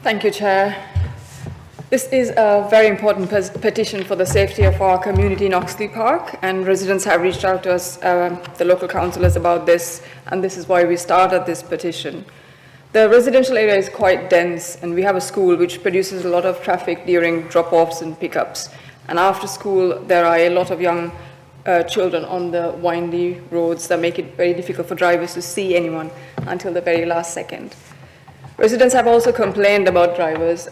Thank you, Chair. This is a very important petition for the safety of our community in Oxley Park, and residents have reached out to us, the local councillors, about this, and this is why we started this petition. The residential area is quite dense, and we have a school which produces a lot of traffic during drop-offs and pickups. And after school, there are a lot of young children on the windy roads that make it very difficult for drivers to see anyone until the very last second. Residents have also complained about drivers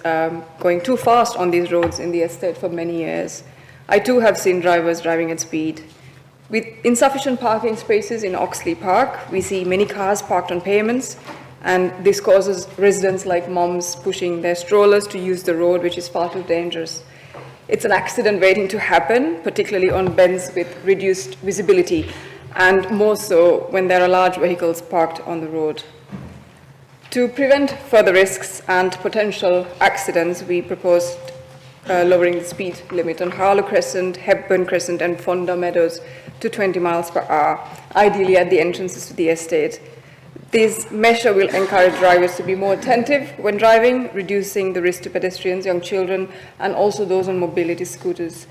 going too fast on these roads in the estate for many years. I too have seen drivers driving at speed. With insufficient parking spaces in Oxley Park, we see many cars parked on pavements, and this causes residents like moms pushing their strollers to use the road, which is far too dangerous. It's an accident waiting to happen, particularly on bends with reduced visibility, and more so when there are large vehicles parked on the road. To prevent further risks and potential accidents, we proposed lowering the speed limit on Harlow Crescent, Hepburn Crescent and Fonda Meadows to 20 miles per hour, ideally at the entrances to the estate. This measure will encourage drivers to be more attentive when driving, reducing the risk to pedestrians, young children, and also those on mobility scooters.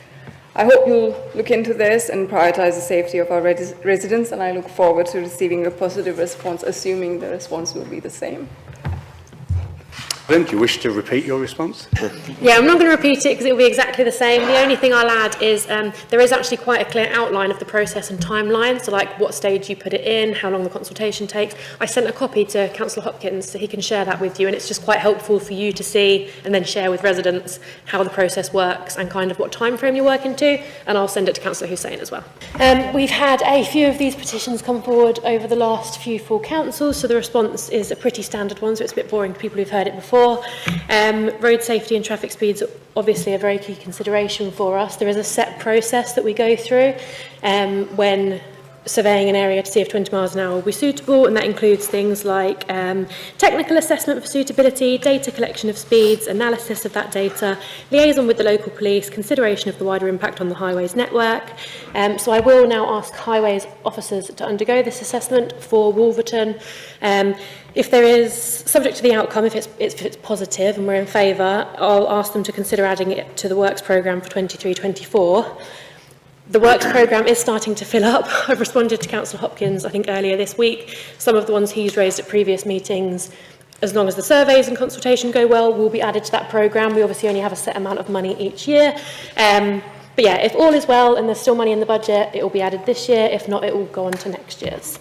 I hope you'll look into this and prioritise the safety of our residents, and I look forward to receiving a positive response, assuming the response will be the same. Do you wish to repeat your response? Yeah, I'm not going to repeat it because it will be exactly the same. The only thing I'll add is there is actually quite a clear outline of the process and timeline, so like what stage you put it in, how long the consultation takes. I sent a copy to Councillor Hopkins so he can share that with you, and it's just quite helpful for you to see and then share with residents how the process works and kind of what time frame you're working to, and I'll send it to Councillor Hussain as well. We've had a few of these petitions come forward over the last few full councils, so the response is a pretty standard one, so it's a bit boring to people who've heard it before. Road safety and traffic speeds are obviously a very key consideration for us. There is a set process that we go through when surveying an area to see if 20 miles an hour will be suitable, and that includes things like technical assessment for suitability, data collection of speeds, analysis of that data, liaison with the local police, consideration of the wider impact on the highways network. So I will now ask highways officers to undergo this assessment for Wolverton. If there is, subject to the outcome, if it's positive and we're in favour, I'll ask them to consider adding it to the works programme for 23-24. The works programme is starting to fill up. I've responded to Councillor Hopkins, I think, earlier this week. Some of the ones he's raised at previous meetings, as long as the surveys and consultation go well, will be added to that programme. We obviously only have a set amount of money each year. But yeah, if all is well and there's still money in the budget, it will be added this year. If not, it will go on to next year's.